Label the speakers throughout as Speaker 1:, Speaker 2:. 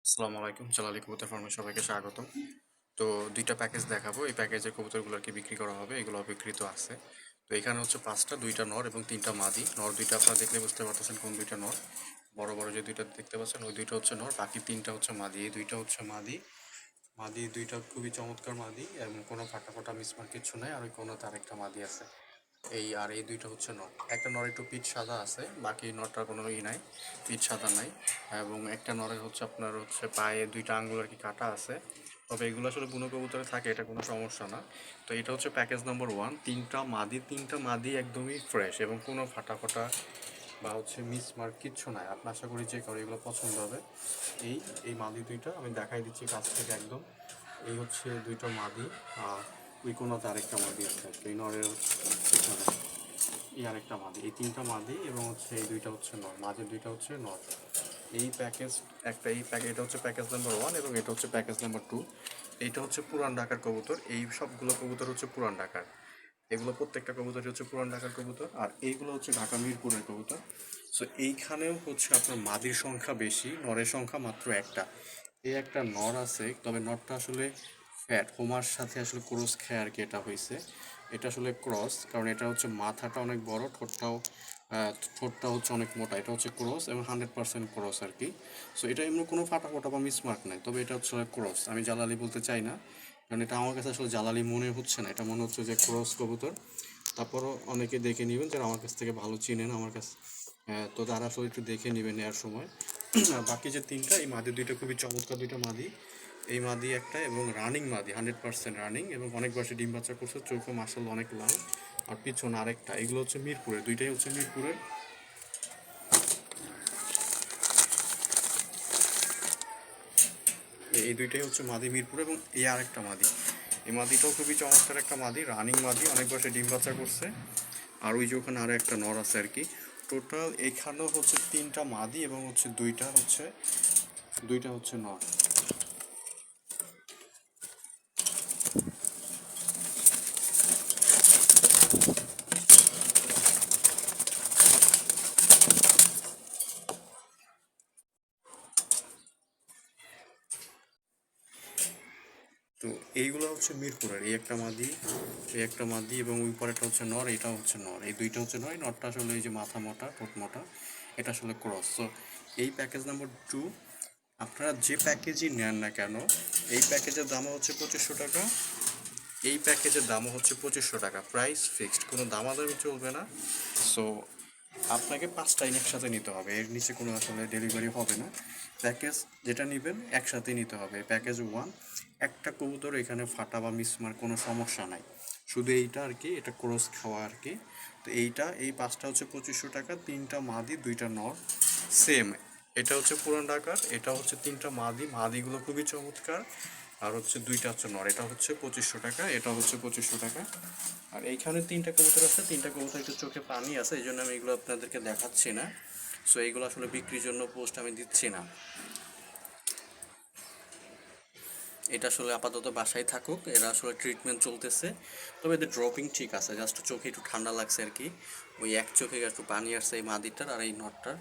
Speaker 1: আসসালামু আলাইকুম, জালালি কবুতর ফার্মে সবাইকে স্বাগতম। তো দুইটা প্যাকেজ দেখাবো। এই প্যাকেজের কবুতরগুলো আর কি বিক্রি করা হবে, এগুলো বিক্রিত আছে। তো এখানে হচ্ছে পাঁচটা, দুইটা নর এবং তিনটা মাদি। নর দুইটা আপনারা দেখলে বুঝতে পারতেছেন কোন দুইটা নর। বড় বড় যে দুইটা দেখতে পাচ্ছেন ওই দুইটা হচ্ছে নর, বাকি তিনটা হচ্ছে মাদি। এই দুইটা হচ্ছে মাদি। মাদি দুইটা খুবই চমৎকার মাদি এবং কোনো ফাটা ফাটা মিসমার্ক কিচ্ছু নাই। আর ওই কোনোতে আরেকটা মাদি আছে। এই দুইটা হচ্ছে নর। একটা নর একটু পিঠ সাদা আছে, বাকি নরটার কোনো নাই, পিঠ সাদা নাই। এবং একটা নরের হচ্ছে আপনার হচ্ছে পায়ে দুইটা আঙ্গুল আর কি কাটা আছে। তবে এগুলো আসলে বুনো কবুতরে থাকে, এটা কোনো সমস্যা না। তো এটা হচ্ছে প্যাকেজ নম্বর 1। তিনটা মাদি একদমই ফ্রেশ এবং কোনো ফাটা ফাটা বা হচ্ছে মিসমার্ক কিচ্ছু নাই। আপনি আশা করি যে কারো এগুলো পছন্দ হবে। এই এই মাদি দুইটা আমি দেখাই দিচ্ছি কাছ থেকে একদম। এই হচ্ছে দুইটা মাদি। আর ওই কোনোতে আরেকটা মাদি আছে আর কি। এই নরের পিছনে এই আরেকটা মাদি। এই তিনটা মাদি এবং হচ্ছে এই দুইটা হচ্ছে নর, মাঝের দুইটা হচ্ছে নর। এই প্যাকেজ এটা হচ্ছে প্যাকেজ নাম্বার 1 এবং এটা হচ্ছে প্যাকেজ নাম্বার 2। এইটা হচ্ছে পুরান ঢাকার কবুতর। এই সবগুলো কবুতর হচ্ছে পুরান ঢাকার। এগুলো প্রত্যেকটা কবুতরই হচ্ছে পুরান ঢাকার কবুতর। আর এইগুলো হচ্ছে ঢাকা মিরপুরের কবুতর। সো এইখানেও হচ্ছে আপনার মাদির সংখ্যা বেশি, নরের সংখ্যা মাত্র একটা। এই একটা নর আছে, তবে নরটা আসলে ফ্যাট হোমার সাথে আসলে ক্রস খায় আর কি। এটা হয়েছে, এটা আসলে ক্রস, কারণ এটা হচ্ছে মাথাটা অনেক বড়, ঠোঁটটা হচ্ছে অনেক মোটা। এটা হচ্ছে ক্রস এবং 100% ক্রস আর কি। সো এটা এমনি কোনো ফাটা ফোটা বা মিসমার্ক নাই, তবে এটা হচ্ছে ক্রস। আমি জালালি বলতে চাই না, কারণ এটা আমার কাছে আসলে জালালি মনে হচ্ছে না, এটা মনে হচ্ছে যে ক্রস কবুতর। তারপরও অনেকে দেখে নেবেন যারা আমার কাছ থেকে ভালো চিনেন আমার কাছে। তো তারা আসলে একটু দেখে নেবেন নেওয়ার সময়। আর বাকি যে তিনটা, এই মাদি দুইটা খুবই চমৎকার দুইটা মাদি। এই মাদি একটা এবং রানিং মাদি, 100% রানিং এবং অনেক বয়সে ডিম বাচ্চা করছে, চোখও মাসাল্লাহ অনেক লাল। আর পিছনে আরেকটা, এগুলো হচ্ছে মিরপুরের, দুইটাই হচ্ছে মিরপুরের। এই দুইটাই হচ্ছে মাদি মিরপুর এবং এই আরেকটা মাদি। এই মাদিটাও খুবই চমৎকার একটা মাদি, রানিং মাদি, অনেক বয়সে ডিম বাচ্চা করছে। আর ওই যে ওখানে আরও একটা নর আছে আর কি। টোটাল এখানেও হচ্ছে তিনটা মাদি এবং হচ্ছে দুইটা হচ্ছে নর। তো এইগুলো হচ্ছে মিরপুরের। এই একটা মাদি এবং ওই পরেরটা হচ্ছে নর, এটা হচ্ছে নর। এই দুইটা হচ্ছে নর। এই নরটা আসলে এই যে মাথা মোটা, ঠোঁট মোটা, এটা আসলে ক্রস। সো এই প্যাকেজ নাম্বার 2, আপনারা যে প্যাকেজই নেন না কেন, এই প্যাকেজের দামও হচ্ছে 2500 টাকা। এই প্যাকেজের দামও হচ্ছে 2500 টাকা, প্রাইস ফিক্সড, কোনো দামাদামি চলবে না। সো আপনাকে 5টাই একসাথে নিতে হবে, এর নিচে কোনো আসলে ডেলিভারি হবে না। প্যাকেজ যেটা নেবেন একসাথেই নিতে হবে। প্যাকেজ 1, একটা কবুতর এখানে ফাটা বা মিসমার কোনো সমস্যা নাই, শুধু এইটা আর কি, এটা ক্রস খাওয়া আর কি। তো এই পাঁচটা হচ্ছে 2500 টাকা। তিনটা মাদি দুইটা নর, সেম। এটা হচ্ছে পুরান ঢাকার, এটা হচ্ছে তিনটা মাদিগুলো খুবই চমৎকার। আর হচ্ছে দুইটা হচ্ছে নর, এটা হচ্ছে 2500 টাকা, এটা হচ্ছে 2500 টাকা। আর এইখানে তিনটা কবুতর আছে, তিনটা কবুতর একটু চোখে পানি আছে, এই জন্য আমি এগুলো আপনাদেরকে দেখাচ্ছি না। সো এইগুলো আসলে বিক্রির জন্য পোস্ট আমি দিচ্ছি না। এটা আসলে আপাতত বাসায় থাকুক, এরা আসলে ট্রিটমেন্ট চলতেছে। তবে এদের ড্রপিং ঠিক আছে, জাস্ট চোখে একটু ঠান্ডা লাগছে আর কি। ওই এক চোখে একটু পানি আসছে এই মাদিটার আর এই নটটার।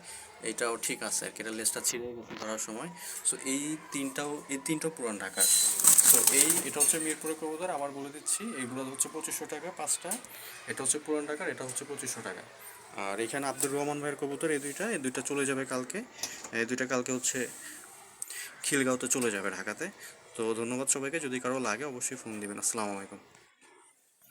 Speaker 1: এইটাও ঠিক আছে আর কি, এটা লেজটা ছিঁড়ে গেছে ধরার সময়। সো এই তিনটাও পুরান ঢাকার। সো এটা হচ্ছে মিরপুরের কবুতর, আবার বলে দিচ্ছি, এইগুলো হচ্ছে 2500 টাকা পাঁচটা। এটা হচ্ছে পুরান ঢাকার, এটা হচ্ছে 2500 টাকা। আর এখানে আব্দুর রহমান ভাইয়ের কবুতর, এই দুইটা চলে যাবে কালকে। এই দুইটা কালকে হচ্ছে খিলগাঁওতে চলে যাবে, ঢাকাতে। তো ধন্যবাদ সবাইকে, যদি কারো লাগে অবশ্যই ফোন দিবেন। আসসালামু আলাইকুম।